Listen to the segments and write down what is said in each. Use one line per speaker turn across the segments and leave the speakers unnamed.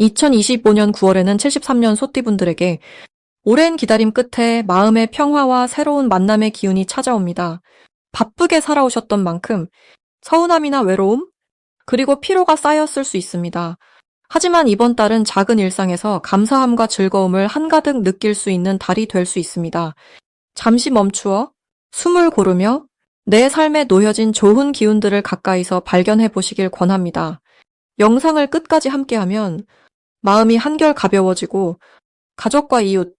2025년 9월에는 73년 소띠분들에게 오랜 기다림 끝에 마음의 평화와 새로운 만남의 기운이 찾아옵니다. 바쁘게 살아오셨던 만큼 서운함이나 외로움, 그리고 피로가 쌓였을 수 있습니다. 하지만 이번 달은 작은 일상에서 감사함과 즐거움을 한가득 느낄 수 있는 달이 될 수 있습니다. 잠시 멈추어 숨을 고르며 내 삶에 놓여진 좋은 기운들을 가까이서 발견해 보시길 권합니다. 영상을 끝까지 함께하면 마음이 한결 가벼워지고 가족과 이웃,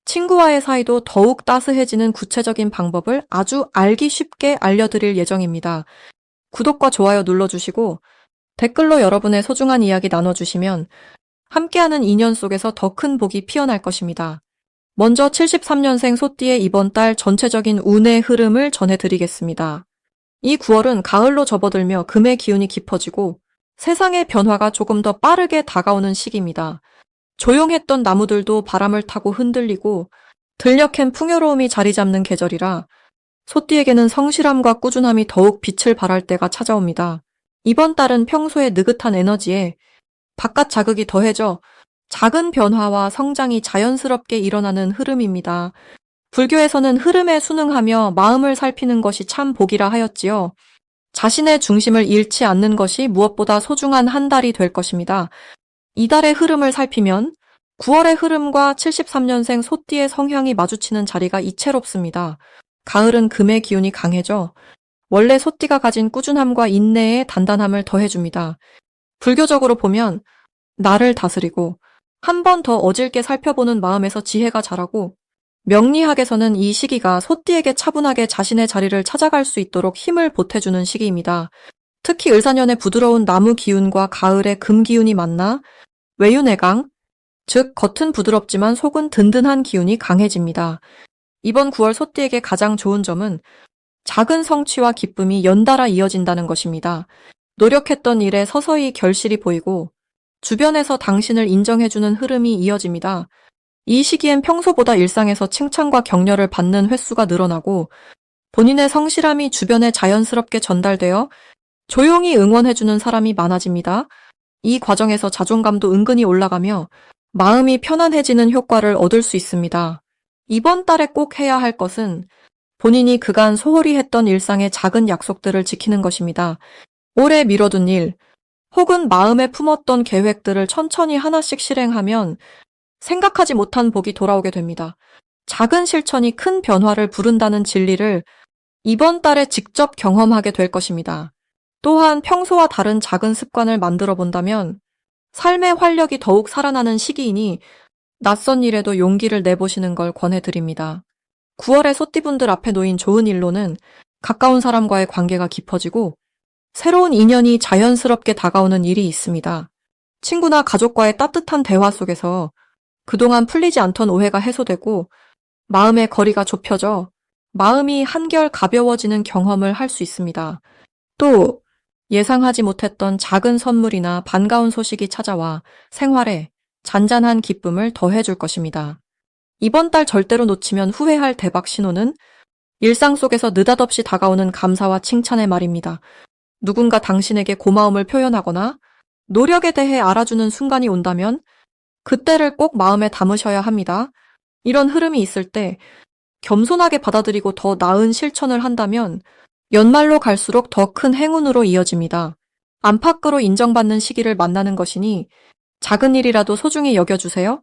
친구와의 사이도 더욱 따스해지는 구체적인 방법을 아주 알기 쉽게 알려드릴 예정입니다. 구독과 좋아요 눌러주시고 댓글로 여러분의 소중한 이야기 나눠주시면 함께하는 인연 속에서 더 큰 복이 피어날 것입니다. 먼저 73년생 소띠의 이번 달 전체적인 운의 흐름을 전해드리겠습니다. 이 9월은 가을로 접어들며 금의 기운이 깊어지고 세상의 변화가 조금 더 빠르게 다가오는 시기입니다. 조용했던 나무들도 바람을 타고 흔들리고 들녘엔 풍요로움이 자리 잡는 계절이라 소띠에게는 성실함과 꾸준함이 더욱 빛을 발할 때가 찾아옵니다. 이번 달은 평소의 느긋한 에너지에 바깥 자극이 더해져 작은 변화와 성장이 자연스럽게 일어나는 흐름입니다. 불교에서는 흐름에 순응하며 마음을 살피는 것이 참 복이라 하였지요. 자신의 중심을 잃지 않는 것이 무엇보다 소중한 한 달이 될 것입니다. 이달의 흐름을 살피면 9월의 흐름과 73년생 소띠의 성향이 마주치는 자리가 이채롭습니다. 가을은 금의 기운이 강해져 원래 소띠가 가진 꾸준함과 인내에 단단함을 더해줍니다. 불교적으로 보면 나를 다스리고 한 번 더 어질게 살펴보는 마음에서 지혜가 자라고, 명리학에서는 이 시기가 소띠에게 차분하게 자신의 자리를 찾아갈 수 있도록 힘을 보태주는 시기입니다. 특히 을사년의 부드러운 나무 기운과 가을의 금 기운이 만나 외유내강, 즉 겉은 부드럽지만 속은 든든한 기운이 강해집니다. 이번 9월 소띠에게 가장 좋은 점은 작은 성취와 기쁨이 연달아 이어진다는 것입니다. 노력했던 일에 서서히 결실이 보이고 주변에서 당신을 인정해주는 흐름이 이어집니다. 이 시기엔 평소보다 일상에서 칭찬과 격려를 받는 횟수가 늘어나고 본인의 성실함이 주변에 자연스럽게 전달되어 조용히 응원해주는 사람이 많아집니다. 이 과정에서 자존감도 은근히 올라가며 마음이 편안해지는 효과를 얻을 수 있습니다. 이번 달에 꼭 해야 할 것은 본인이 그간 소홀히 했던 일상의 작은 약속들을 지키는 것입니다. 오래 미뤄둔 일, 혹은 마음에 품었던 계획들을 천천히 하나씩 실행하면 생각하지 못한 복이 돌아오게 됩니다. 작은 실천이 큰 변화를 부른다는 진리를 이번 달에 직접 경험하게 될 것입니다. 또한 평소와 다른 작은 습관을 만들어 본다면 삶의 활력이 더욱 살아나는 시기이니 낯선 일에도 용기를 내보시는 걸 권해드립니다. 9월에 소띠분들 앞에 놓인 좋은 일로는 가까운 사람과의 관계가 깊어지고 새로운 인연이 자연스럽게 다가오는 일이 있습니다. 친구나 가족과의 따뜻한 대화 속에서 그동안 풀리지 않던 오해가 해소되고 마음의 거리가 좁혀져 마음이 한결 가벼워지는 경험을 할 수 있습니다. 또 예상하지 못했던 작은 선물이나 반가운 소식이 찾아와 생활에 잔잔한 기쁨을 더해줄 것입니다. 이번 달 절대로 놓치면 후회할 대박 신호는 일상 속에서 느닷없이 다가오는 감사와 칭찬의 말입니다. 누군가 당신에게 고마움을 표현하거나 노력에 대해 알아주는 순간이 온다면 그때를 꼭 마음에 담으셔야 합니다. 이런 흐름이 있을 때 겸손하게 받아들이고 더 나은 실천을 한다면 연말로 갈수록 더 큰 행운으로 이어집니다. 안팎으로 인정받는 시기를 만나는 것이니 작은 일이라도 소중히 여겨주세요.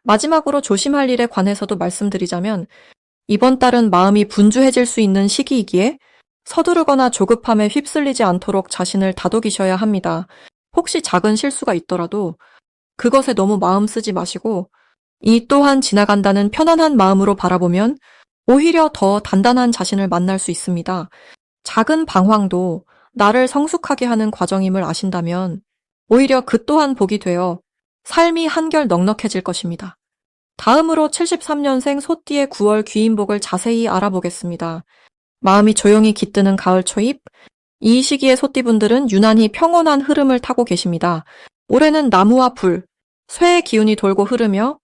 마지막으로 조심할 일에 관해서도 말씀드리자면 이번 달은 마음이 분주해질 수 있는 시기이기에 서두르거나 조급함에 휩쓸리지 않도록 자신을 다독이셔야 합니다. 혹시 작은 실수가 있더라도 그것에 너무 마음 쓰지 마시고 이 또한 지나간다는 편안한 마음으로 바라보면 오히려 더 단단한 자신을 만날 수 있습니다. 작은 방황도 나를 성숙하게 하는 과정임을 아신다면 오히려 그 또한 복이 되어 삶이 한결 넉넉해질 것입니다. 다음으로 73년생 소띠의 9월 귀인복을 자세히 알아보겠습니다. 마음이 조용히 깃드는 가을 초입, 이 시기의 소띠분들은 유난히 평온한 흐름을 타고 계십니다. 올해는 나무와 불, 쇠의 기운이 돌고 흐르며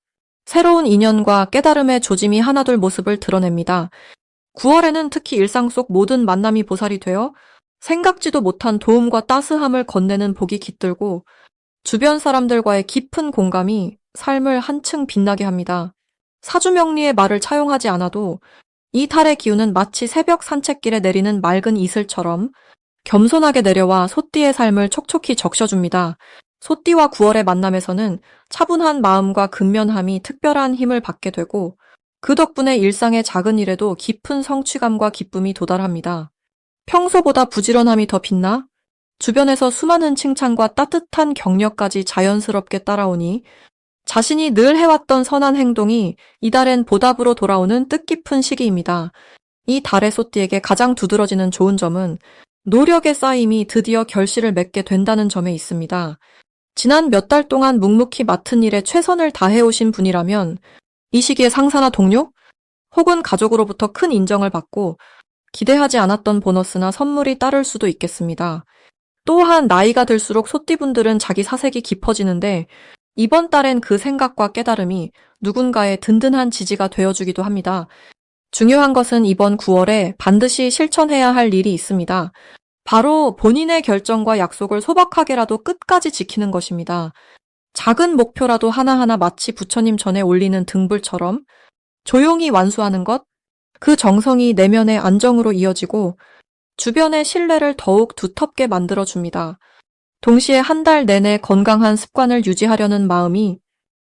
새로운 인연과 깨달음의 조짐이 하나둘 모습을 드러냅니다. 9월에는 특히 일상 속 모든 만남이 보살이 되어 생각지도 못한 도움과 따스함을 건네는 복이 깃들고 주변 사람들과의 깊은 공감이 삶을 한층 빛나게 합니다. 사주명리의 말을 차용하지 않아도 이 달의 기운은 마치 새벽 산책길에 내리는 맑은 이슬처럼 겸손하게 내려와 소띠의 삶을 촉촉히 적셔줍니다. 소띠와 9월의 만남에서는 차분한 마음과 근면함이 특별한 힘을 받게 되고 그 덕분에 일상의 작은 일에도 깊은 성취감과 기쁨이 도달합니다. 평소보다 부지런함이 더 빛나 주변에서 수많은 칭찬과 따뜻한 격려까지 자연스럽게 따라오니 자신이 늘 해왔던 선한 행동이 이달엔 보답으로 돌아오는 뜻깊은 시기입니다. 이 달의 소띠에게 가장 두드러지는 좋은 점은 노력의 쌓임이 드디어 결실을 맺게 된다는 점에 있습니다. 지난 몇 달 동안 묵묵히 맡은 일에 최선을 다해오신 분이라면 이 시기에 상사나 동료 혹은 가족으로부터 큰 인정을 받고 기대하지 않았던 보너스나 선물이 따를 수도 있겠습니다. 또한 나이가 들수록 소띠분들은 자기 사색이 깊어지는데 이번 달엔 그 생각과 깨달음이 누군가의 든든한 지지가 되어주기도 합니다. 중요한 것은 이번 9월에 반드시 실천해야 할 일이 있습니다. 바로 본인의 결정과 약속을 소박하게라도 끝까지 지키는 것입니다. 작은 목표라도 하나하나 마치 부처님 전에 올리는 등불처럼 조용히 완수하는 것, 그 정성이 내면의 안정으로 이어지고 주변의 신뢰를 더욱 두텁게 만들어줍니다. 동시에 한 달 내내 건강한 습관을 유지하려는 마음이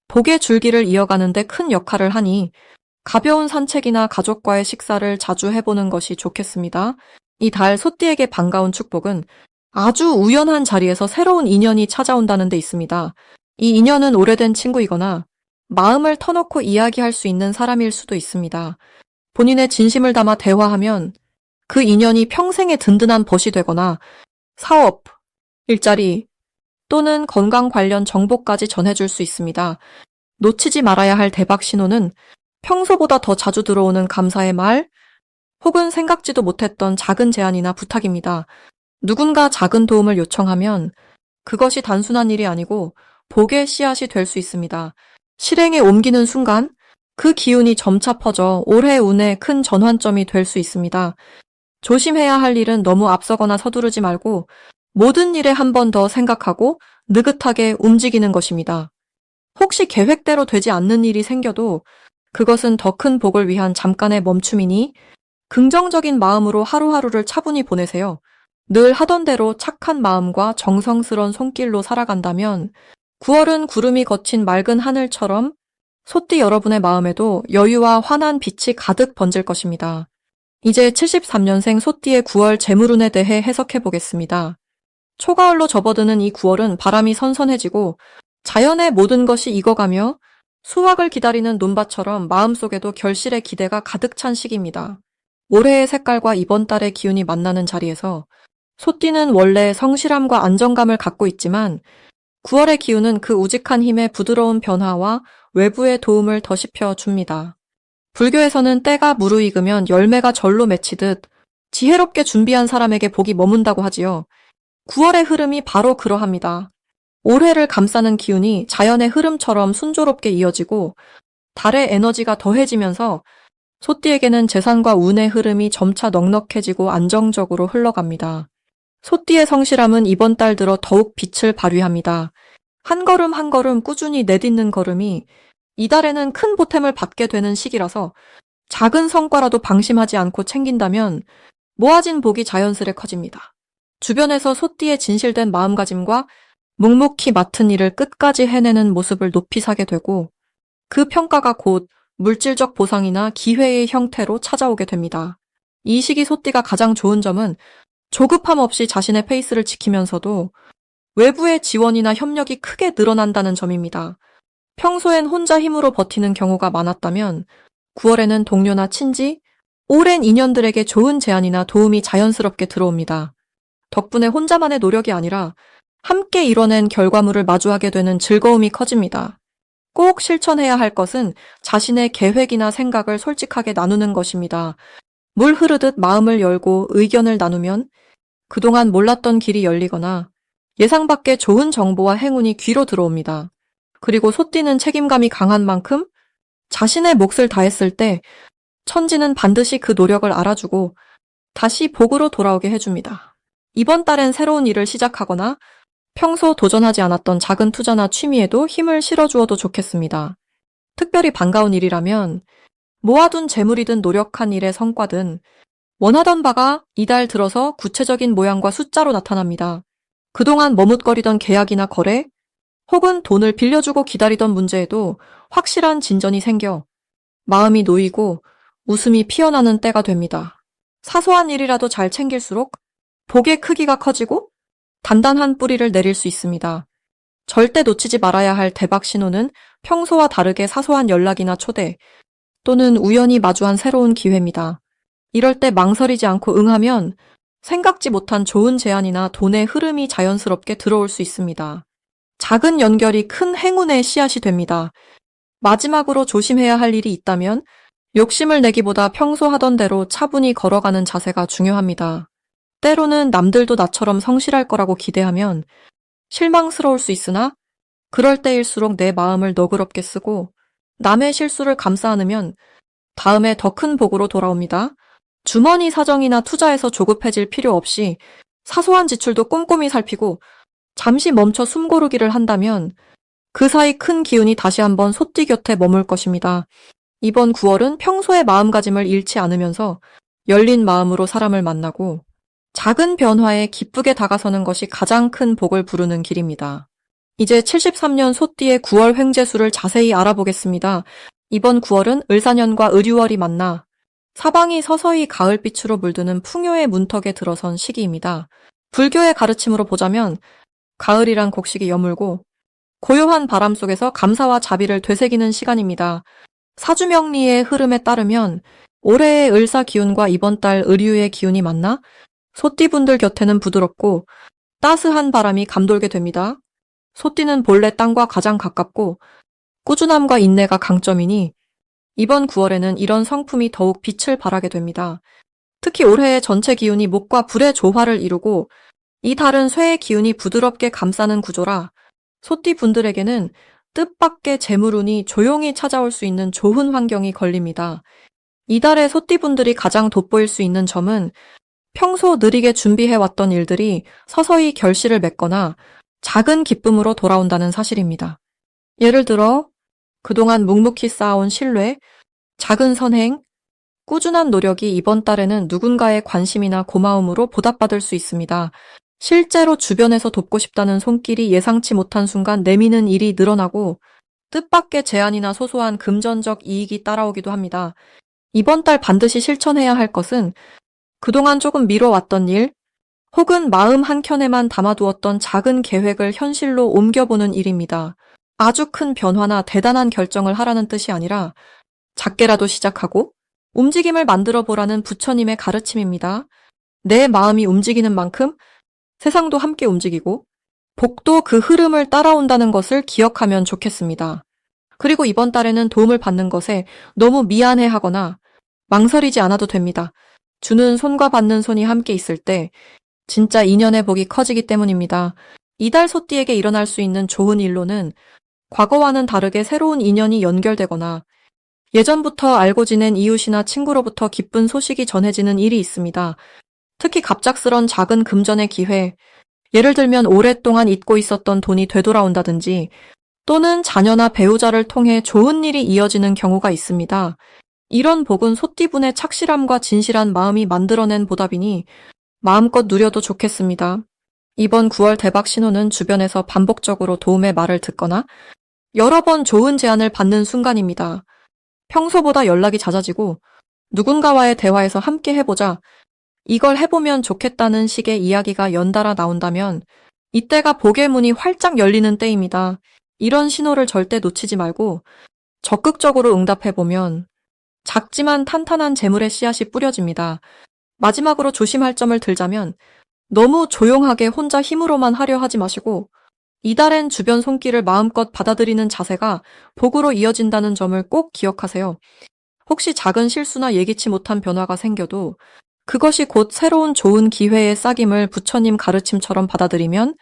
복의 줄기를 이어가는 데 큰 역할을 하니 가벼운 산책이나 가족과의 식사를 자주 해보는 것이 좋겠습니다. 이 달 소띠에게 반가운 축복은 아주 우연한 자리에서 새로운 인연이 찾아온다는 데 있습니다. 이 인연은 오래된 친구이거나 마음을 터놓고 이야기할 수 있는 사람일 수도 있습니다. 본인의 진심을 담아 대화하면 그 인연이 평생의 든든한 벗이 되거나 사업, 일자리 또는 건강 관련 정보까지 전해줄 수 있습니다. 놓치지 말아야 할 대박 신호는 평소보다 더 자주 들어오는 감사의 말 혹은 생각지도 못했던 작은 제안이나 부탁입니다. 누군가 작은 도움을 요청하면 그것이 단순한 일이 아니고 복의 씨앗이 될 수 있습니다. 실행에 옮기는 순간 그 기운이 점차 퍼져 올해 운에 큰 전환점이 될 수 있습니다. 조심해야 할 일은 너무 앞서거나 서두르지 말고 모든 일에 한 번 더 생각하고 느긋하게 움직이는 것입니다. 혹시 계획대로 되지 않는 일이 생겨도 그것은 더 큰 복을 위한 잠깐의 멈춤이니 긍정적인 마음으로 하루하루를 차분히 보내세요. 늘 하던 대로 착한 마음과 정성스런 손길로 살아간다면 9월은 구름이 거친 맑은 하늘처럼 소띠 여러분의 마음에도 여유와 환한 빛이 가득 번질 것입니다. 이제 73년생 소띠의 9월 재물운에 대해 해석해 보겠습니다. 초가을로 접어드는 이 9월은 바람이 선선해지고 자연의 모든 것이 익어가며 수확을 기다리는 논밭처럼 마음속에도 결실의 기대가 가득 찬 시기입니다. 올해의 색깔과 이번 달의 기운이 만나는 자리에서 소띠는 원래 성실함과 안정감을 갖고 있지만 9월의 기운은 그 우직한 힘의 부드러운 변화와 외부의 도움을 더시켜 줍니다. 불교에서는 때가 무르익으면 열매가 절로 맺히듯 지혜롭게 준비한 사람에게 복이 머문다고 하지요. 9월의 흐름이 바로 그러합니다. 올해를 감싸는 기운이 자연의 흐름처럼 순조롭게 이어지고 달의 에너지가 더해지면서 소띠에게는 재산과 운의 흐름이 점차 넉넉해지고 안정적으로 흘러갑니다. 소띠의 성실함은 이번 달 들어 더욱 빛을 발휘합니다. 한 걸음 한 걸음 꾸준히 내딛는 걸음이 이달에는 큰 보탬을 받게 되는 시기라서 작은 성과라도 방심하지 않고 챙긴다면 모아진 복이 자연스레 커집니다. 주변에서 소띠의 진실된 마음가짐과 묵묵히 맡은 일을 끝까지 해내는 모습을 높이 사게 되고 그 평가가 곧 물질적 보상이나 기회의 형태로 찾아오게 됩니다. 이 시기 소띠가 가장 좋은 점은 조급함 없이 자신의 페이스를 지키면서도 외부의 지원이나 협력이 크게 늘어난다는 점입니다. 평소엔 혼자 힘으로 버티는 경우가 많았다면 9월에는 동료나 친지, 오랜 인연들에게 좋은 제안이나 도움이 자연스럽게 들어옵니다. 덕분에 혼자만의 노력이 아니라 함께 이뤄낸 결과물을 마주하게 되는 즐거움이 커집니다. 꼭 실천해야 할 것은 자신의 계획이나 생각을 솔직하게 나누는 것입니다. 물 흐르듯 마음을 열고 의견을 나누면 그동안 몰랐던 길이 열리거나 예상 밖의 좋은 정보와 행운이 귀로 들어옵니다. 그리고 소띠는 책임감이 강한 만큼 자신의 몫을 다했을 때 천지는 반드시 그 노력을 알아주고 다시 복으로 돌아오게 해줍니다. 이번 달엔 새로운 일을 시작하거나 평소 도전하지 않았던 작은 투자나 취미에도 힘을 실어주어도 좋겠습니다. 특별히 반가운 일이라면 모아둔 재물이든 노력한 일의 성과든 원하던 바가 이달 들어서 구체적인 모양과 숫자로 나타납니다. 그동안 머뭇거리던 계약이나 거래, 혹은 돈을 빌려주고 기다리던 문제에도 확실한 진전이 생겨 마음이 놓이고 웃음이 피어나는 때가 됩니다. 사소한 일이라도 잘 챙길수록 복의 크기가 커지고 단단한 뿌리를 내릴 수 있습니다. 절대 놓치지 말아야 할 대박 신호는 평소와 다르게 사소한 연락이나 초대 또는 우연히 마주한 새로운 기회입니다. 이럴 때 망설이지 않고 응하면 생각지 못한 좋은 제안이나 돈의 흐름이 자연스럽게 들어올 수 있습니다. 작은 연결이 큰 행운의 씨앗이 됩니다. 마지막으로 조심해야 할 일이 있다면 욕심을 내기보다 평소 하던 대로 차분히 걸어가는 자세가 중요합니다. 때로는 남들도 나처럼 성실할 거라고 기대하면 실망스러울 수 있으나 그럴 때일수록 내 마음을 너그럽게 쓰고 남의 실수를 감싸 안으면 다음에 더 큰 복으로 돌아옵니다. 주머니 사정이나 투자에서 조급해질 필요 없이 사소한 지출도 꼼꼼히 살피고 잠시 멈춰 숨 고르기를 한다면 그 사이 큰 기운이 다시 한번 소띠 곁에 머물 것입니다. 이번 9월은 평소의 마음가짐을 잃지 않으면서 열린 마음으로 사람을 만나고 작은 변화에 기쁘게 다가서는 것이 가장 큰 복을 부르는 길입니다. 이제 73년 소띠의 9월 횡재수를 자세히 알아보겠습니다. 이번 9월은 을사년과 을유월이 만나 사방이 서서히 가을빛으로 물드는 풍요의 문턱에 들어선 시기입니다. 불교의 가르침으로 보자면 가을이란 곡식이 여물고 고요한 바람 속에서 감사와 자비를 되새기는 시간입니다. 사주명리의 흐름에 따르면 올해의 을사 기운과 이번 달 을유의 기운이 만나 소띠분들 곁에는 부드럽고 따스한 바람이 감돌게 됩니다. 소띠는 본래 땅과 가장 가깝고 꾸준함과 인내가 강점이니 이번 9월에는 이런 성품이 더욱 빛을 발하게 됩니다. 특히 올해의 전체 기운이 목과 불의 조화를 이루고 이 달은 쇠의 기운이 부드럽게 감싸는 구조라 소띠 분들에게는 뜻밖의 재물운이 조용히 찾아올 수 있는 좋은 환경이 걸립니다. 이달의 소띠 분들이 가장 돋보일 수 있는 점은 평소 느리게 준비해왔던 일들이 서서히 결실을 맺거나 작은 기쁨으로 돌아온다는 사실입니다. 예를 들어 그동안 묵묵히 쌓아온 신뢰, 작은 선행, 꾸준한 노력이 이번 달에는 누군가의 관심이나 고마움으로 보답받을 수 있습니다. 실제로 주변에서 돕고 싶다는 손길이 예상치 못한 순간 내미는 일이 늘어나고 뜻밖의 제안이나 소소한 금전적 이익이 따라오기도 합니다. 이번 달 반드시 실천해야 할 것은 그동안 조금 미뤄왔던 일, 혹은 마음 한켠에만 담아두었던 작은 계획을 현실로 옮겨보는 일입니다. 아주 큰 변화나 대단한 결정을 하라는 뜻이 아니라 작게라도 시작하고 움직임을 만들어 보라는 부처님의 가르침입니다. 내 마음이 움직이는 만큼 세상도 함께 움직이고 복도 그 흐름을 따라온다는 것을 기억하면 좋겠습니다. 그리고 이번 달에는 도움을 받는 것에 너무 미안해하거나 망설이지 않아도 됩니다. 주는 손과 받는 손이 함께 있을 때 진짜 인연의 복이 커지기 때문입니다. 이달 소띠에게 일어날 수 있는 좋은 일로는 과거와는 다르게 새로운 인연이 연결되거나 예전부터 알고 지낸 이웃이나 친구로부터 기쁜 소식이 전해지는 일이 있습니다. 특히 갑작스런 작은 금전의 기회, 예를 들면 오랫동안 잊고 있었던 돈이 되돌아온다든지 또는 자녀나 배우자를 통해 좋은 일이 이어지는 경우가 있습니다. 이런 복은 소띠분의 착실함과 진실한 마음이 만들어낸 보답이니 마음껏 누려도 좋겠습니다. 이번 9월 대박 신호는 주변에서 반복적으로 도움의 말을 듣거나 여러 번 좋은 제안을 받는 순간입니다. 평소보다 연락이 잦아지고 누군가와의 대화에서 함께 해보자, 이걸 해보면 좋겠다는 식의 이야기가 연달아 나온다면 이때가 복의 문이 활짝 열리는 때입니다. 이런 신호를 절대 놓치지 말고 적극적으로 응답해보면 작지만 탄탄한 재물의 씨앗이 뿌려집니다. 마지막으로 조심할 점을 들자면 너무 조용하게 혼자 힘으로만 하려 하지 마시고 이달엔 주변 손길을 마음껏 받아들이는 자세가 복으로 이어진다는 점을 꼭 기억하세요. 혹시 작은 실수나 예기치 못한 변화가 생겨도 그것이 곧 새로운 좋은 기회의 싹임을 부처님 가르침처럼 받아들이면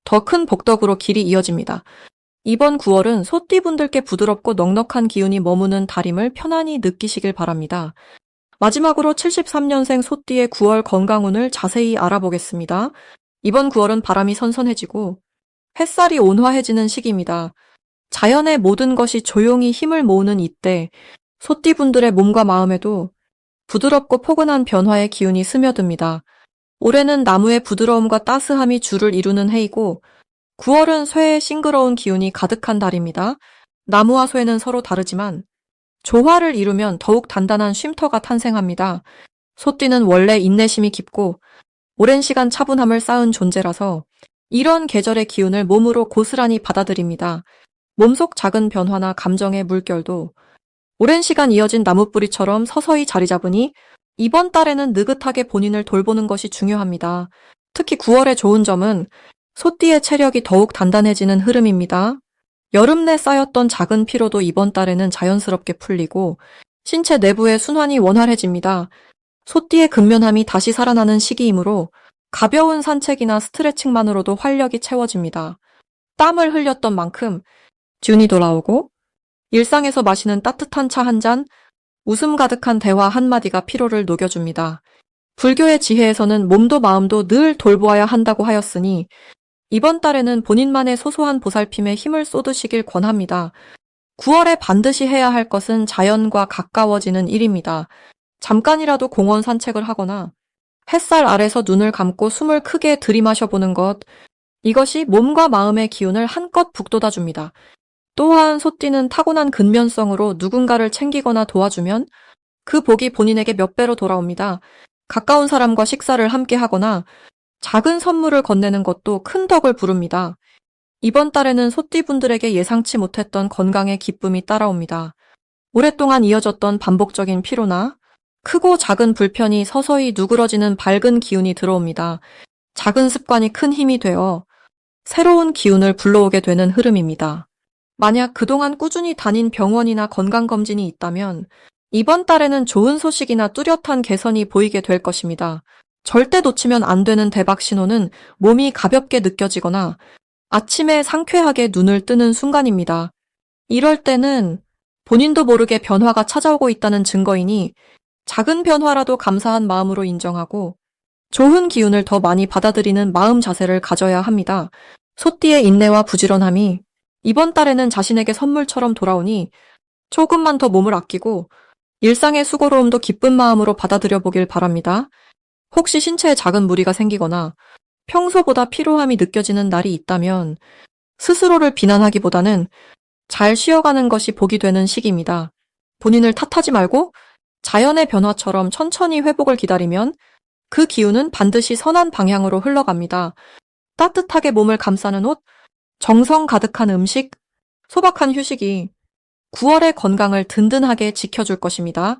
더 큰 복덕으로 길이 이어집니다. 이번 9월은 소띠분들께 부드럽고 넉넉한 기운이 머무는 달임을 편안히 느끼시길 바랍니다. 마지막으로 73년생 소띠의 9월 건강운을 자세히 알아보겠습니다. 이번 9월은 바람이 선선해지고 햇살이 온화해지는 시기입니다. 자연의 모든 것이 조용히 힘을 모으는 이때 소띠분들의 몸과 마음에도 부드럽고 포근한 변화의 기운이 스며듭니다. 올해는 나무의 부드러움과 따스함이 주를 이루는 해이고 9월은 쇠의 싱그러운 기운이 가득한 달입니다. 나무와 쇠는 서로 다르지만 조화를 이루면 더욱 단단한 쉼터가 탄생합니다. 소띠는 원래 인내심이 깊고 오랜 시간 차분함을 쌓은 존재라서 이런 계절의 기운을 몸으로 고스란히 받아들입니다. 몸속 작은 변화나 감정의 물결도 오랜 시간 이어진 나뭇뿌리처럼 서서히 자리 잡으니 이번 달에는 느긋하게 본인을 돌보는 것이 중요합니다. 특히 9월의 좋은 점은 소띠의 체력이 더욱 단단해지는 흐름입니다. 여름 내 쌓였던 작은 피로도 이번 달에는 자연스럽게 풀리고 신체 내부의 순환이 원활해집니다. 소띠의 근면함이 다시 살아나는 시기이므로 가벼운 산책이나 스트레칭만으로도 활력이 채워집니다. 땀을 흘렸던 만큼 균이 돌아오고 일상에서 마시는 따뜻한 차 한 잔, 웃음 가득한 대화 한마디가 피로를 녹여줍니다. 불교의 지혜에서는 몸도 마음도 늘 돌보아야 한다고 하였으니 이번 달에는 본인만의 소소한 보살핌에 힘을 쏟으시길 권합니다. 9월에 반드시 해야 할 것은 자연과 가까워지는 일입니다. 잠깐이라도 공원 산책을 하거나 햇살 아래서 눈을 감고 숨을 크게 들이마셔보는 것, 이것이 몸과 마음의 기운을 한껏 북돋아줍니다. 또한 소띠는 타고난 근면성으로 누군가를 챙기거나 도와주면 그 복이 본인에게 몇 배로 돌아옵니다. 가까운 사람과 식사를 함께 하거나 작은 선물을 건네는 것도 큰 덕을 부릅니다. 이번 달에는 소띠분들에게 예상치 못했던 건강의 기쁨이 따라옵니다. 오랫동안 이어졌던 반복적인 피로나 크고 작은 불편이 서서히 누그러지는 밝은 기운이 들어옵니다. 작은 습관이 큰 힘이 되어 새로운 기운을 불러오게 되는 흐름입니다. 만약 그동안 꾸준히 다닌 병원이나 건강검진이 있다면 이번 달에는 좋은 소식이나 뚜렷한 개선이 보이게 될 것입니다. 절대 놓치면 안 되는 대박 신호는 몸이 가볍게 느껴지거나 아침에 상쾌하게 눈을 뜨는 순간입니다. 이럴 때는 본인도 모르게 변화가 찾아오고 있다는 증거이니 작은 변화라도 감사한 마음으로 인정하고 좋은 기운을 더 많이 받아들이는 마음 자세를 가져야 합니다. 소띠의 인내와 부지런함이 이번 달에는 자신에게 선물처럼 돌아오니 조금만 더 몸을 아끼고 일상의 수고로움도 기쁜 마음으로 받아들여 보길 바랍니다. 혹시 신체에 작은 무리가 생기거나 평소보다 피로함이 느껴지는 날이 있다면 스스로를 비난하기보다는 잘 쉬어가는 것이 복이 되는 시기입니다. 본인을 탓하지 말고 자연의 변화처럼 천천히 회복을 기다리면 그 기운은 반드시 선한 방향으로 흘러갑니다. 따뜻하게 몸을 감싸는 옷, 정성 가득한 음식, 소박한 휴식이 9월의 건강을 든든하게 지켜줄 것입니다.